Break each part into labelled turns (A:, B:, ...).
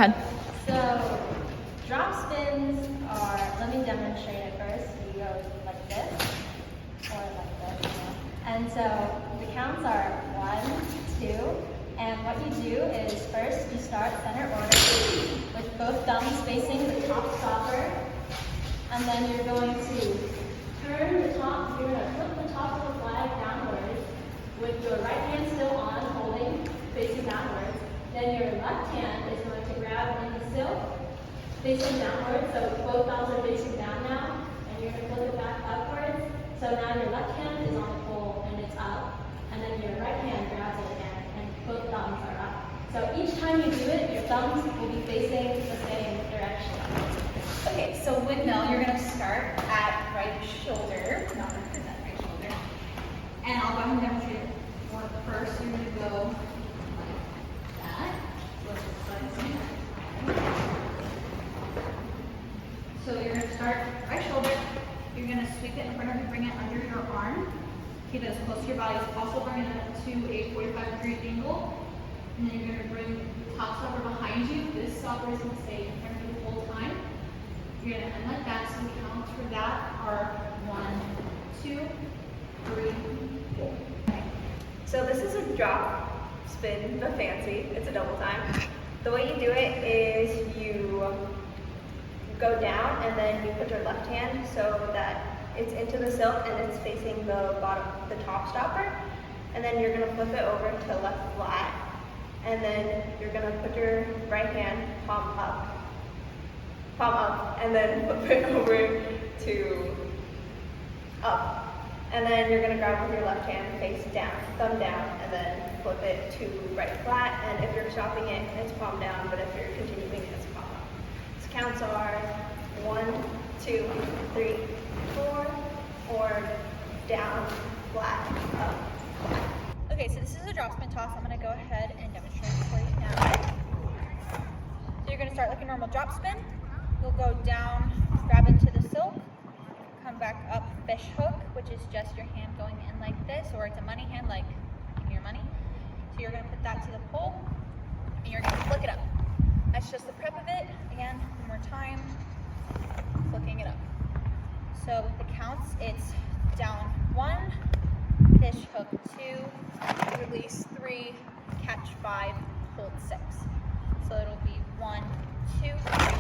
A: ahead.
B: So drop spins are, let me demonstrate it first. You go like this or like this. And so the counts are 1, 2, and what you do is first you start center order with both thumbs facing the top stopper, and then you're going to turn the top, you're going to flip the top of the flag downwards with your right hand still on, holding, facing downwards. Then your left hand is going to grab in the silk, facing downwards, so both thumbs are facing down now, and you're going to flip it back upwards. So now your left hand is on the pole and it's up, and then your right hand grabs it again, and both thumbs are up. So each time you do it, your thumbs will be facing the same direction.
A: Okay, so windmill, you're going to start at right shoulder, not represent right shoulder. And I'll go ahead and demonstrate it. First, you're going to go like that. So you're going to start right shoulder. You're going to sweep it in front of you, bring it under your arm. Keep it as close to your body as possible. Bring it up to a 45-degree angle. And then you're going to bring the top stopper behind you. This stopper is going to stay in front of you the whole time. You're going to end like that. So the counts for that are 1, 2, 3, 4. Okay.
C: So this is a drop spin, but fancy. It's a double time. The way you do it is you go down and then you put your left hand so that it's into the silk and it's facing the bottom, the top stopper. And then you're gonna flip it over to left flat. And then you're gonna put your right hand palm up, and then flip it over to up. And then you're gonna grab with your left hand face down, thumb down, and then flip it to right flat. And if you're stopping it, it's palm down, but if you're continuing, it's palm up. So counts are 1, 2, 3, 4, or down, flat, up, flat.
A: Okay, so this is a drop spin toss. I'm going to go ahead and demonstrate it for you now. So you're going to start like a normal drop spin. You'll go down, grab into the silk, come back up fish hook, which is just your hand going in like this, or it's a money hand, like give me your money. So you're going to put that to the pole, and you're going to flick it up. That's just the prep of it. Again, one more time, flicking it up. So with the counts, it's down 1, fish hook 2, release 3, catch 5, hold 6. So it'll be 1, 2,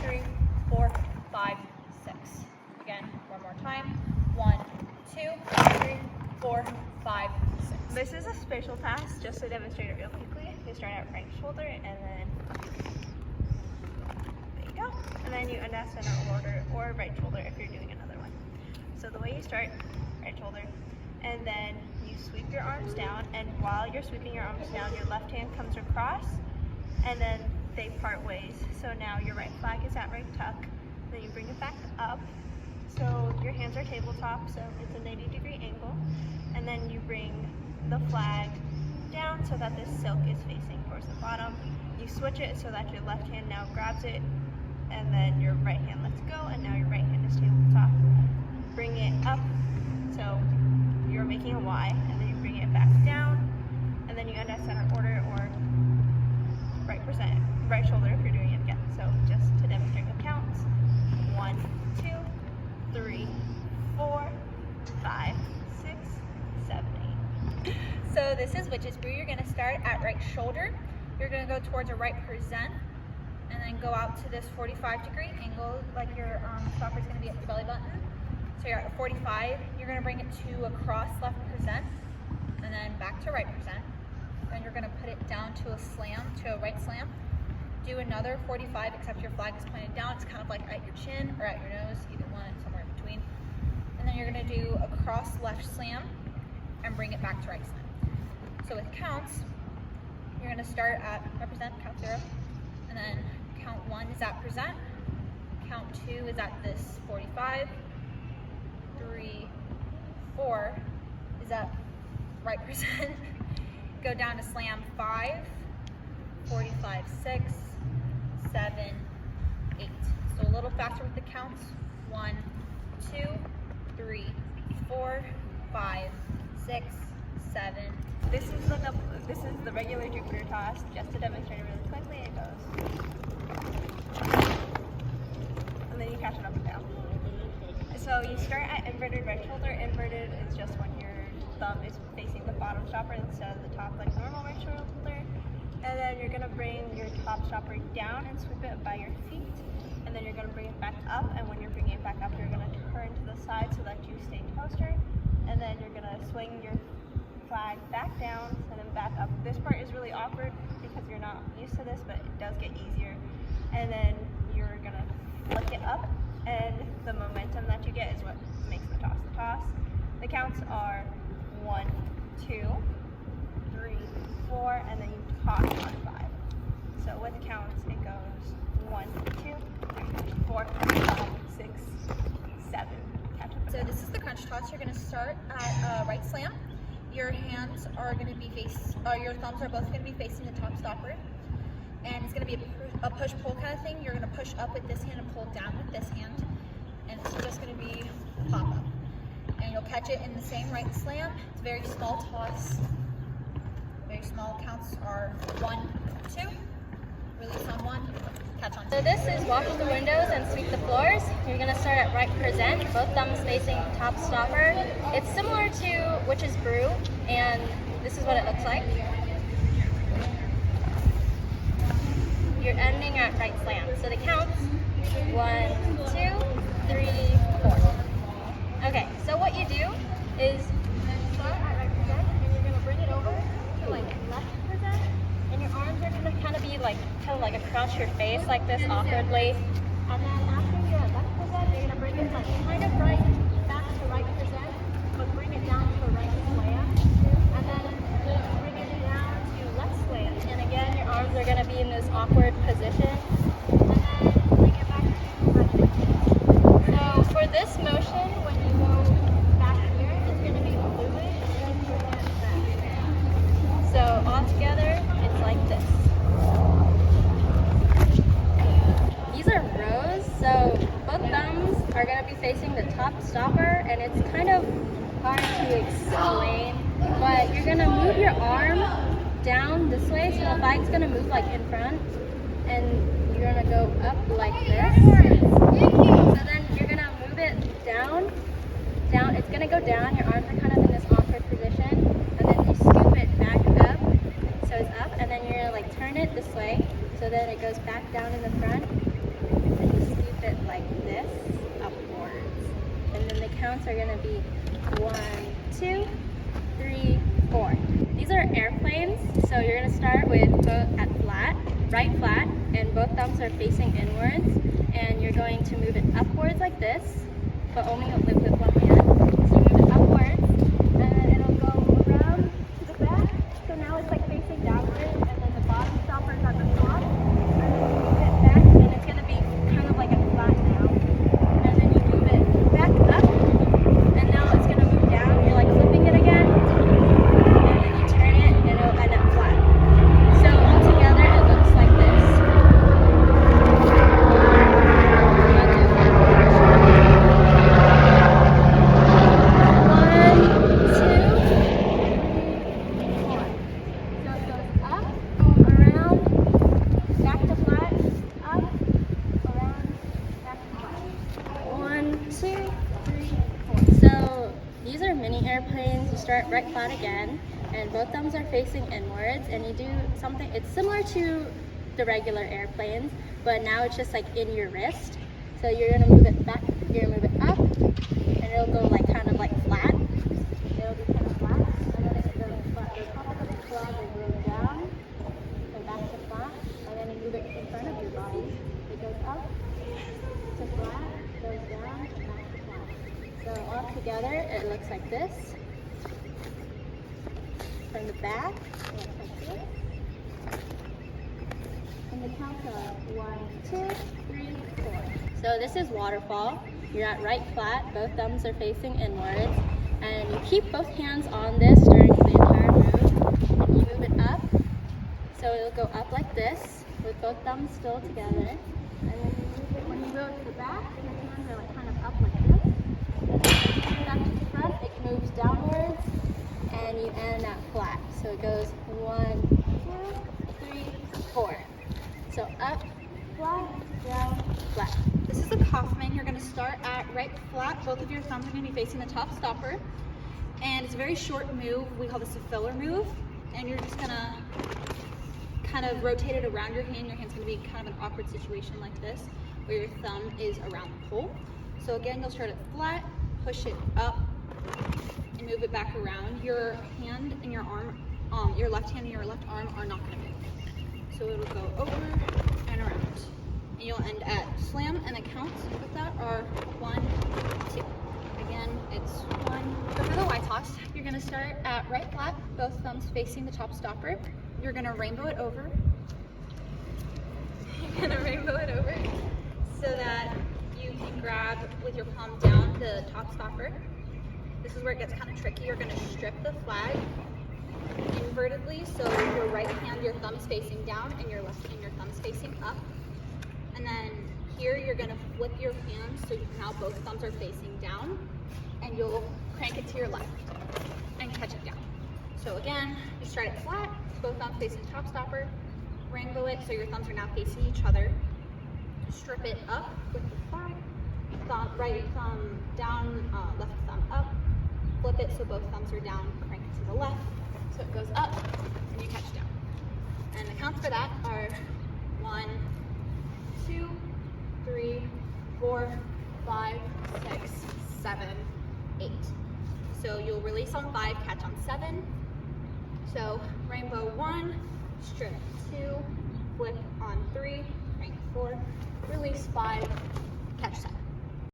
A: 3, 4, 5, 6. Again, one more time. 1, 2, 3, 4, 5, 6.
C: This is a spatial task, just to demonstrate it real quickly. You start at right shoulder, and then there you go. And then you end at center order or right shoulder if you're doing another one. So the way you start, right shoulder, and then you sweep your arms down, and while you're sweeping your arms down, your left hand comes across, and then they part ways. So now your right flag is at right tuck, then you bring it back up. So your hands are tabletop, so it's a 90-degree angle, and then you bring the flag down so that this silk is facing towards the bottom. You switch it so that your left hand now grabs it, and then your right hand lets go, and now your right hand is tabletop. Bring it up, so you're making a Y, and then you bring it back down, and then you end at center order or right shoulder if you're doing it again. So just to demonstrate the counts, 1, 2, 3, 4, 5, 6, 7, 8.
A: So this is witch's brew. You're going to start at right shoulder. You're going to go towards a right present, and then go out to this 45-degree angle, like your stopper is going to be at your belly button. So you're at 45. You're going to bring it to a cross left present, and then back to right present. Then you're going to put it down to a slam, to a right slam. Do another 45, except your flag is pointed down. It's kind of like at your chin or at your nose, either one, somewhere in between. And then you're going to do a cross left slam and bring it back to right slam. So with counts, you're going to start at represent, count 0, and then count 1 is at present, count 2 is at this 45, 3, 4 is at right present, go down to slam 5, 45, 6, 7, 8. So a little faster with the counts. 1, 2, 3, 4, 5, 6, 7.
C: This is the regular Jupiter toss, just to demonstrate it really quickly. It goes And then you catch it up and down. So you start at inverted right shoulder. Inverted is just when your thumb is facing the bottom stopper instead of the top, like normal right shoulder. And then you're gonna bring your top stopper down and sweep it by your feet. And then you're gonna bring it back up. And when you're bringing it back up, you're gonna turn to the side so that you stay toaster. And then you're gonna swing your flag back down and then back up. This part is really awkward because you're not used to this, but it does get easier. And then you're gonna flick it up, and the momentum that you get is what makes the toss. The counts are 1, 2, 3, 4, and then you toss on 5. So with counts, it goes 1, 2, 3, 4, 5, 6, 7. Catch up.
A: So this is the crunch toss. You're going to start at right slam. Your hands are going to be your thumbs are both going to be facing the top stopper. And it's going to be a push-pull kind of thing. You're going to push up with this hand and pull down with this hand. And it's just going to be pop-up. And you'll catch it in the same right slam. It's a very small toss. Very small. Counts are 1, 2. Release on 1. Catch on 2.
B: So this is wash the windows and sweep the floors. You're going to start at right present, both thumbs facing top stopper. It's similar to Witch's Brew, and this is what it looks like. You're ending at right slam. So the counts, 1, 2, 3, 4. Okay, so what you do is start at right present, and you're going to bring it over to like left present, and your arms are going to kind of be like across your face like this awkwardly. And then after you're at left present, you're going to bring it like kind of right back to right present, but bring it down to a right slam, and then bring it down to left slam. And again, your arms are going to be in this awkward position, and then bring it back to right present. So for this motion, when you go back here, it's going to be fluid and your hands back. So all together, it's like this. These are rows, so both thumbs are going to be facing the top stopper, and it's kind of hard to explain, but you're going to move your arm down this way, so the flag's going to move like in front, and you're going to go up like this. So then you're going to move it down, it's going to go down, your arms are kind of in this awkward position, and then you scoop it back up, so it's up, and then you're going to like turn it this way, so then it goes back down in the front, and you scoop it like this, upwards. And then the counts are going to be 1, 2, 3, 4. These are airplanes, so you're going to start with both at flat, right flat, and both thumbs are facing inwards, and you're going to move it upwards like this, but only with one hand. So you move it upwards, and then it'll go around to the back, so now it's like facing downwards, and then the bottom stopper is at the top, and then you move it back, and it's going to be kind of like a flat now, and then you move it back up, and now it's going to move down, you're like flipping it again, and then you turn it, and it'll end up flat. So all together, it looks like this. Airplanes, you start right flat again, and both thumbs are facing inwards, and you do something, it's similar to the regular airplanes, but now it's just like in your wrist. So you're gonna move it back, you're gonna move it up, and it'll go like kind of like flat. It'll be kind of flat, and then it goes flat. The top of the flag will go down, and back to flat, and then you move it in front of your body. It goes up to flat, goes down, and back to flat. So all together, it looks like this. From the back, it looks like this. And the counts are 1, 2, 3, 4. So this is waterfall. You're at right flat, both thumbs are facing inwards, and you keep both hands on this during the entire move. And you move it up, so it'll go up like this, with both thumbs still together. And then you move it, when you go to the back, your hands are like kind of up like this. Back to the front, it moves downwards, and you end at flat. So it goes 1, 2, 3, 4. So up, flat, down,
A: flat. This is a Kaufman. You're gonna start at right flat. Both of your thumbs are gonna be facing the top stopper. And it's a very short move. We call this a filler move. And you're just gonna kind of rotate it around your hand. Your hand's gonna be kind of an awkward situation like this, where your thumb is around the pole. So again, you'll start it flat, push it up, and move it back around. Your hand and your arm, your left hand and your left arm are not gonna move. So it'll go over and around. And you'll end at slam, and the counts with that are 1, 2. Again, it's 1. So for the Y toss, you're gonna start at right flat, both thumbs facing the top stopper. You're gonna rainbow it over. You're gonna rainbow it over so that you can grab with your palm down the top stopper. This is where it gets kind of tricky. You're gonna strip the flag invertedly, so your right hand, your thumb is facing down, and your left hand, your thumb is facing up. And then here, you're gonna flip your hands so now both thumbs are facing down, and you'll crank it to your left and catch it down. So again, you start it flat, both thumbs facing top stopper, rainbow it so your thumbs are now facing each other, strip it up with the flag, right thumb down, left thumb up, flip it so both thumbs are down, crank it to the left so it goes up, and you catch down. And the counts for that are 1, 2, 3, 4, 5, 6, 7, 8. So you'll release on 5, catch on 7. So rainbow 1, strip 2, flip on 3, crank 4, release 5, catch 7.